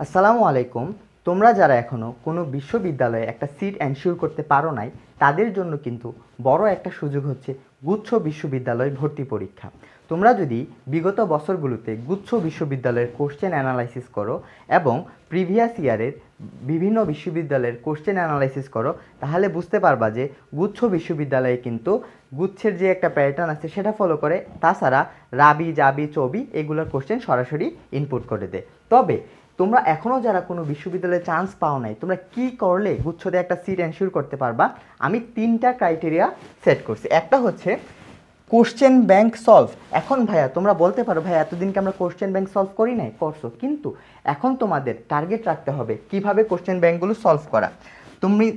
আসসালামু আলাইকুম। তোমরা যারা এখনও কোনো বিশ্ববিদ্যালয়ে একটা সিট এনশিওর করতে পারো নাই, তাদের জন্য কিন্তু বড় একটা সুযোগ হচ্ছে গুচ্ছ বিশ্ববিদ্যালয় ভর্তি পরীক্ষা। তোমরা যদি বিগত বছরগুলোতে গুচ্ছ বিশ্ববিদ্যালয়ের কোশ্চেন অ্যানালাইসিস করো এবং প্রিভিয়াস ইয়ারের বিভিন্ন বিশ্ববিদ্যালয়ের কোশ্চেন অ্যানালাইসিস করো, তাহলে বুঝতে পারবা যে গুচ্ছ বিশ্ববিদ্যালয়ে কিন্তু গুচ্ছের যে একটা প্যাটার্ন আছে সেটা ফলো করে। তাছাড়া রাবি, জাবি, চবি এগুলোর কোশ্চেন সরাসরি ইনপুট করে দেয়। তবে তোমরা এখনও যারা কোনো বিশ্ববিদ্যালয়ে চান্স পাও নাই, তোমরা কি করলে গুচ্ছতে একটা সিট এনশিওর করতে পারবা, আমি 3টা ক্রাইটেরিয়া সেট করছি। একটা হচ্ছে কোশ্চেন ব্যাংক সলভ। এখন ভাইয়া তোমরা বলতে পারো, ভাইয়া এতদিনকে আমরা কোশ্চেন ব্যাংক সলভ করি নাই, করছো, কিন্তু এখন তোমাদের টার্গেট রাখতে হবে কিভাবে কোশ্চেন ব্যাংকগুলো সলভ করা।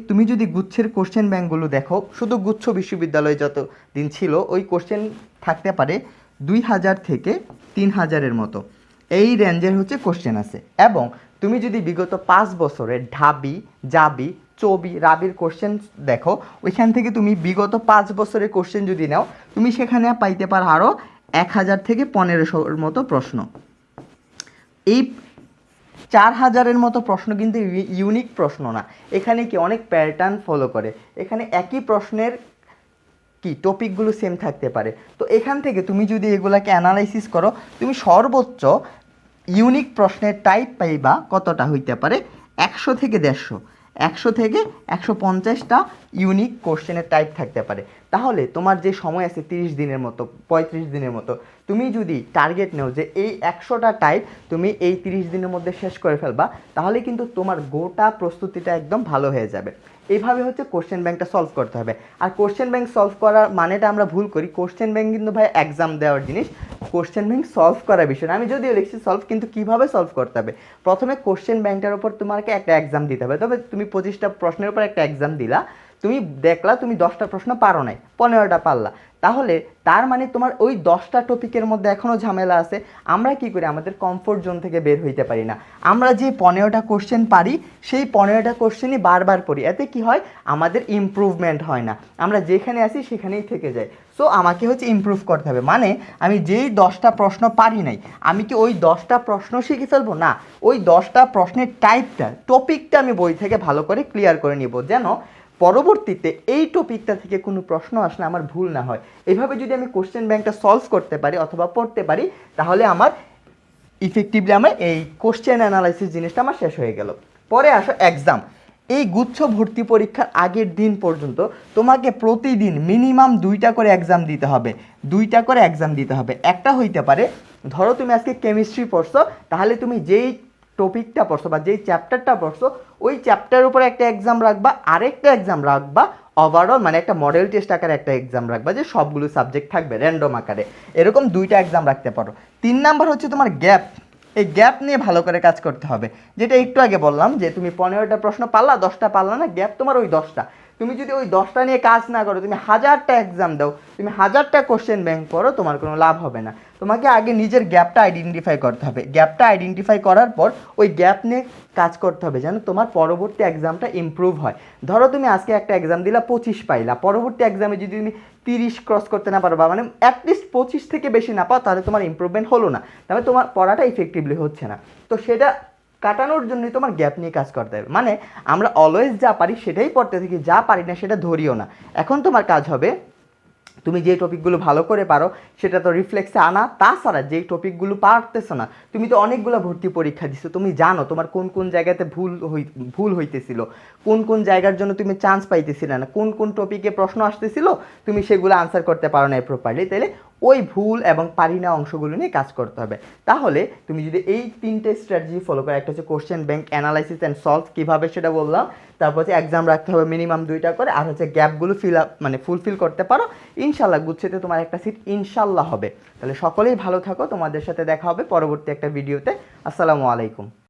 তুমি যদি গুচ্ছের কোশ্চেন ব্যাংকগুলো দেখো, শুধু গুচ্ছ বিশ্ববিদ্যালয়ে যত দিন ছিল ওই কোশ্চেন থাকতে পারে 2000 থেকে 3000-এর মতো, এই রেঞ্জের হচ্ছে কোশ্চেন আছে। এবং তুমি যদি বিগত 5 বছরের ঢাবি, জাবি, চবি, রাবির কোশ্চেন দেখো, ওইখান থেকে তুমি বিগত 5 বছরের কোশ্চেন যদি নাও, তুমি সেখানে পাইতে পারো আরও 1000 থেকে 1500-এর মতো প্রশ্ন। এই 4000-এর মতো প্রশ্ন কিন্তু ইউনিক প্রশ্ন না, এখানে কি অনেক প্যাটার্ন ফলো করে। এখানে একই প্রশ্নের কি টপিকগুলো সেম থাকতে পারে। তো এখান থেকে তুমি যদি এগুলাকে অ্যানালাইসিস করো, তুমি সর্বোচ্চ ইউনিক প্রশ্নের টাইপ পাইবা কতটা হইতে পারে, 100 থেকে 150, 100 থেকে 150টা ইউনিক কোশ্চেনের টাইপ থাকতে পারে। তাহলে তোমার যে সময় আছে 30 দিনের মতো, 35 দিনের মতো, তুমি যদি টার্গেট নেও যে এই 100টা টাইপ তুমি এই 30 দিনের মধ্যে শেষ করে ফেলবা, তাহলে কিন্তু তোমার গোটা প্রস্তুতিটা একদম ভালো হয়ে যাবে। এইভাবে হচ্ছে কোশ্চেন ব্যাংকটা সলভ করতে হবে। আর কোশ্চেন ব্যাংক সলভ করার মানেটা আমরা ভুল করি। কোশ্চেন ব্যাংক কিন্তু ভাই এক্সাম দেওয়ার জিনিস, কোশ্চেন ব্যাংক সলভ করার বিষয় না। আমি যদিও লিখছি সলভ, কিন্তু কীভাবে সলভ করতে হবে, প্রথমে কোশ্চেন ব্যাংকটার উপর তোমাকে একটা এক্সাম দিতে হবে। তবে তুমি 25টা প্রশ্নের উপর একটা এক্সাম দিলা, তুমি দেখলা তুমি 10টা প্রশ্ন পারো নাই, 15টা পারলা, তাহলে তার মানে তোমার ওই 10টা টপিকের মধ্যে এখনও ঝামেলা আছে। আমরা কি করি, আমাদের কমফোর্ট জোন থেকে বের হইতে পারি না। আমরা যে 15টা কোশ্চেন পারি, সেই 15টা কোশ্চেনই বারবার পড়ি, এতে কি হয়, আমাদের ইমপ্রুভমেন্ট হয় না, আমরা যেখানে আসি সেখানেই থেকে যাই। সো আমাকে হচ্ছে ইমপ্রুভ করতে হবে। মানে আমি যেই 10টা প্রশ্ন পারি নাই, আমি কি ওই 10টা প্রশ্ন শিখে ফেলবো না, ওই 10টা প্রশ্নের টাইপটা, টপিকটা আমি বই থেকে ভালো করে ক্লিয়ার করে নিব, যেন পরবর্তীতে এই টপিকটা থেকে কোনো প্রশ্ন আসলে আমার ভুল না হয়। এভাবে যদি আমি কোশ্চেন ব্যাংকটা সলভ করতে পারি অথবা পড়তে পারি, তাহলে আমার ইফেক্টিভলি আমার এই কোশ্চেন অ্যানালাইসিস জিনিসটা আমার শেষ হয়ে গেল। পরে আসো এক্সাম। এই গুচ্ছ ভর্তি পরীক্ষার আগের দিন পর্যন্ত তোমাকে প্রতিদিন মিনিমাম 2টা করে এক্সাম দিতে হবে, 2টা করে এক্সাম দিতে হবে। একটা হইতে পারে, ধরো তুমি আজকে কেমিস্ট্রি পড়ছো, তাহলে তুমি যেই টপিকটা পড়ছো বা যেই চ্যাপ্টারটা পড়ছো, ওই চ্যাপ্টারের উপরে একটা এক্সাম রাখবা, আরেকটা এক্সাম রাখবা ওভারঅল, মানে একটা মডেল টেস্ট আকারে একটা এক্সাম রাখবা, যে সবগুলো সাবজেক্ট থাকবে র্যান্ডম আকারে। এরকম 2টা এক্সাম রাখতে পারো। 3 নাম্বার হচ্ছে তোমার গ্যাপ। এই গ্যাপ নিয়ে ভালো করে কাজ করতে হবে, যেটা একটু আগে বললাম যে তুমি 15টা প্রশ্ন পারলা, 10টা পারলা না, গ্যাপ তোমার ওই 10টা। তুমি যদি ওই 10টা নিয়ে কাজ না করো, তুমি 1000টা এক্সাম দাও, তুমি 1000টা কোশ্চেন ব্যাংক পড়ো, তোমার কোনো লাভ হবে না। তোমাকে আগে নিজের গ্যাপটা আইডেন্টিফাই করতে হবে। গ্যাপটা আইডেন্টিফাই করার পর ওই গ্যাপ নিয়ে কাজ করতে হবে, যেন তোমার পরবর্তী এক্সামটা ইমপ্রুভ হয়। ধরো তুমি আজকে একটা এক্সাম দিলা, 25 পাইলা, পরবর্তী এক্সামে যদি তুমি 30 ক্রস করতে না পারো, বা মানে অ্যাটলিস্ট 25 থেকে বেশি না পাও, তাহলে তোমার ইমপ্রুভমেন্ট হলো না, তাহলে তোমার পড়াটা ইফেক্টিভলি হচ্ছে না। তো সেটা কাটানোর জন্যই তোমার গ্যাপ নিয়ে কাজ করতে হবে। মানে আমরা অলওয়েজ যা পারি সেটাই পড়তে থাকি, যা পারি না সেটা ধরিও না। এখন তোমার কাজ হবে, তুমি যে টপিকগুলো ভালো করে পারো সেটা তো রিফ্লেক্সে আনা। তাছাড়া যেই টপিকগুলো পারতেছো না, তুমি তো অনেকগুলো ভর্তি পরীক্ষা দিছো, তুমি জানো তোমার কোন কোন জায়গাতে ভুল হইতেছিল, কোন কোন জায়গার জন্য তুমি চান্স পাইতেছিলে না, কোন কোন টপিকে প্রশ্ন আসতেছিল, তুমি সেগুলো আনসার করতে পারো না প্রপারলি। তাইলে ওই ভুল এবং পারি না অংশগুলো নিয়ে কাজ করতে হবে। তাহলে তুমি যদি এই 3টে স্ট্র্যাটেজি ফলো করো, একটা হচ্ছে question bank analysis and solve, কীভাবে সেটা বললাম, তারপর হচ্ছে এক্সাম রাখতে হবে মিনিমাম 2টা করে, আর হচ্ছে গ্যাপগুলো ফুলফিল করতে পারো, ইনশাল্লাহ গুচ্ছেতে তোমার একটা সিট ইনশাল্লাহ হবে। তাহলে সকলেই ভালো থাকো, তোমাদের সাথে দেখা হবে পরবর্তী একটা ভিডিওতে। আসসালামু আলাইকুম।